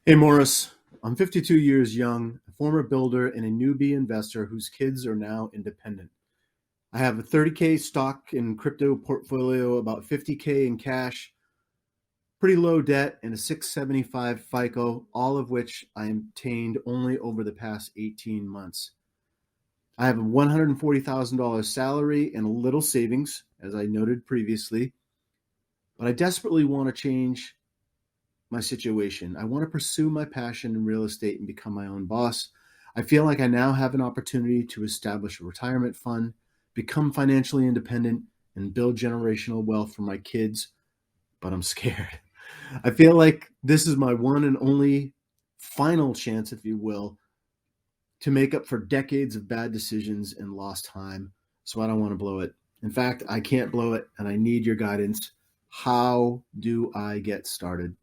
Hey Morris, I'm 52 years young, a former builder and a newbie investor whose kids are now independent. I have a 30K stock and crypto portfolio, about 50K in cash, pretty low debt, and a 675 FICO, all of which I obtained only over the past 18 months. I have a $140,000 salary and a little savings, as I noted previously, but I desperately want to change my situation. I want to pursue my passion in real estate and become my own boss. I feel like I now have an opportunity to establish a retirement fund, become financially independent, and build generational wealth for my kids, but I'm scared. I feel like this is my one and only final chance, if you will, to make up for decades of bad decisions and lost time. So I don't want to blow it. In fact, I can't blow it, and I need your guidance. How do I get started?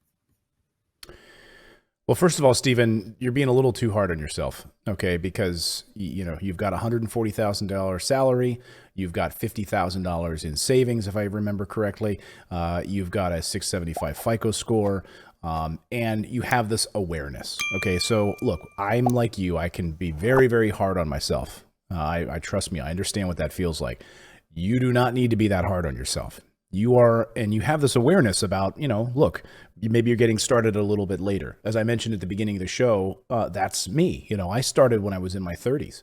Well, first of all, Stephen, you're being a little too hard on yourself, okay? Because you've got a $140,000 salary, you've got $50,000 in savings, if I remember correctly. You've got a 675 FICO score, and you have this awareness. Okay, so look, I'm like you. I can be very, very hard on myself. I trust me. I understand what that feels like. You do not need to be that hard on yourself. You are, and you have this awareness about, look, maybe you're getting started a little bit later. As I mentioned at the beginning of the show, that's me. I started when I was in my 30s.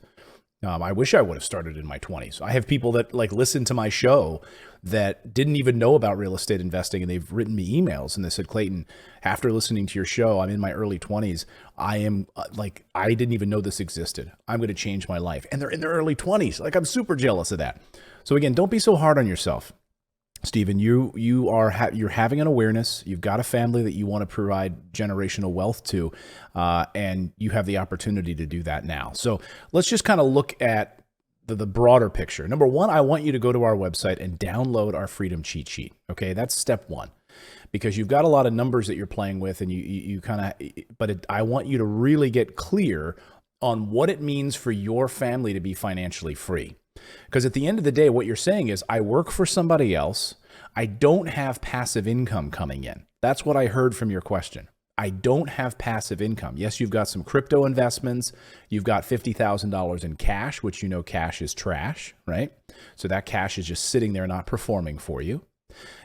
I wish I would have started in my 20s. I have people that listen to my show that didn't even know about real estate investing, and they've written me emails and they said, Clayton, after listening to your show, I'm in my early 20s. I am I didn't even know this existed. I'm going to change my life. And they're in their early 20s. I'm super jealous of that. So again, don't be so hard on yourself. Stephen, you're having an awareness. You've got a family that you want to provide generational wealth to, and you have the opportunity to do that now. So let's just kind of look at the broader picture. Number one, I want you to go to our website and download our Freedom Cheat Sheet. Okay, that's step one, because you've got a lot of numbers that you're playing with, and you kind of, I want you to really get clear on what it means for your family to be financially free. Because at the end of the day, what you're saying is, I work for somebody else. I don't have passive income coming in. That's what I heard from your question. I don't have passive income. Yes, you've got some crypto investments. You've got $50,000 in cash, which cash is trash, right? So that cash is just sitting there not performing for you.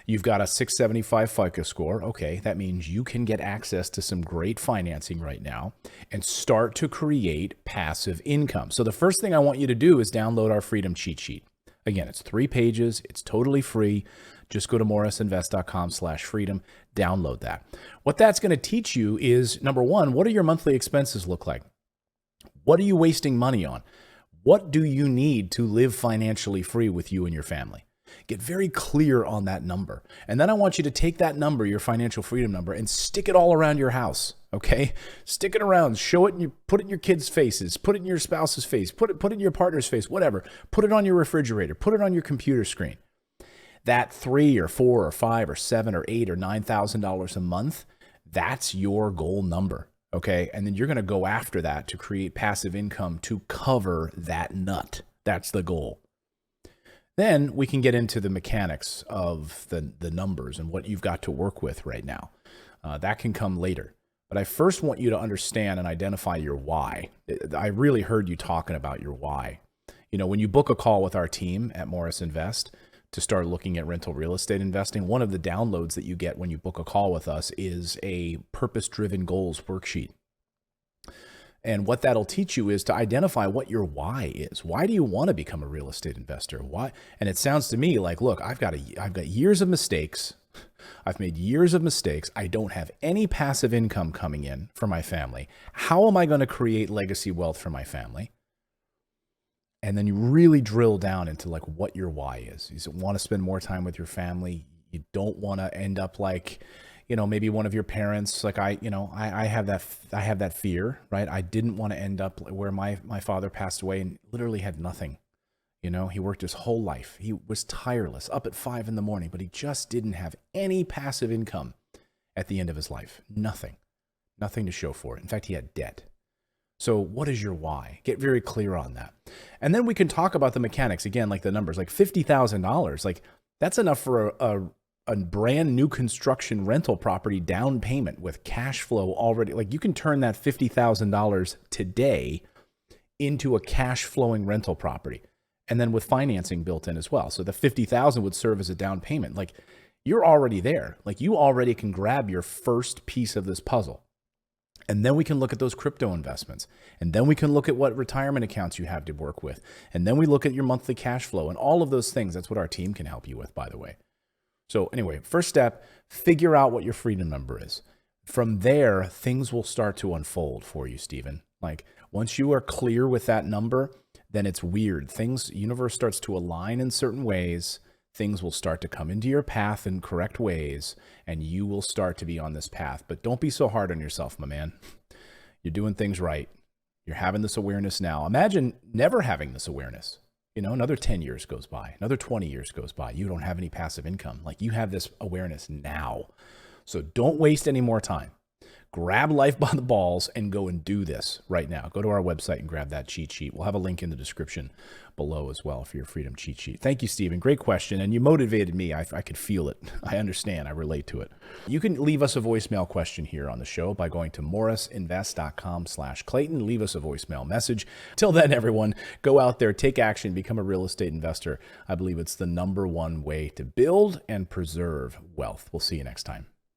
You've got a 675 FICO score. Okay, that means you can get access to some great financing right now and start to create passive income. So the first thing I want you to do is download our Freedom Cheat Sheet. Again, it's 3 pages. It's totally free. Just go to morrisinvest.com/freedom, download that. What that's going to teach you is, number one, what do your monthly expenses look like? What are you wasting money on? What do you need to live financially free with you and your family? Get very clear on that number. And then I want you to take that number, your financial freedom number, and stick it all around your house. Okay? Stick it around, show it, and put it in your kids' faces, put it in your spouse's face, put it in your partner's face, whatever. Put it on your refrigerator, put it on your computer screen. That $3 or $4 or $5 or $7 or $8 or $9,000 a month, that's your goal number. Okay? And then you're going to go after that to create passive income to cover that nut. That's the goal. Then we can get into the mechanics of the numbers and what you've got to work with right now. That can come later. But I first want you to understand and identify your why. I really heard you talking about your why. When you book a call with our team at Morris Invest to start looking at rental real estate investing, one of the downloads that you get when you book a call with us is a purpose-driven goals worksheet. And what that'll teach you is to identify what your why is. Why do you want to become a real estate investor? Why? And it sounds to me like, look, I've got years of mistakes. I've made years of mistakes. I don't have any passive income coming in for my family. How am I going to create legacy wealth for my family? And then you really drill down into what your why is. You want to spend more time with your family. You don't want to end up maybe one of your parents, I have that fear, right? I didn't want to end up where my father passed away and literally had nothing. He worked his whole life. He was tireless, up at 5 a.m, but he just didn't have any passive income at the end of his life. Nothing to show for it. In fact, he had debt. So what is your why? Get very clear on that. And then we can talk about the mechanics again, like the numbers, like $50,000, that's enough for a brand new construction rental property down payment with cash flow already. Like you can turn that $50,000 today into a cash flowing rental property. And then with financing built in as well. So the 50,000 would serve as a down payment. Like you're already there. Like you already can grab your first piece of this puzzle. And then we can look at those crypto investments. And then we can look at what retirement accounts you have to work with. And then we look at your monthly cash flow and all of those things. That's what our team can help you with, by the way. So anyway, first step, figure out what your freedom number is. From there, things will start to unfold for you, Stephen. Like once you are clear with that number, then it's weird. Universe starts to align in certain ways. Things will start to come into your path in correct ways, and you will start to be on this path. But don't be so hard on yourself, my man. You're doing things right. You're having this awareness now. Imagine never having this awareness. You know, another 10 years goes by, another 20 years goes by. You don't have any passive income. Like you have this awareness now. So don't waste any more time. Grab life by the balls and go and do this right now. Go to our website and grab that cheat sheet. We'll have a link in the description below as well for your freedom cheat sheet. Thank you, Stephen. Great question. And you motivated me. I could feel it. I understand. I relate to it. You can leave us a voicemail question here on the show by going to morrisinvest.com/Clayton. Leave us a voicemail message. Till then, everyone, go out there, take action, become a real estate investor. I believe it's the #1 way to build and preserve wealth. We'll see you next time.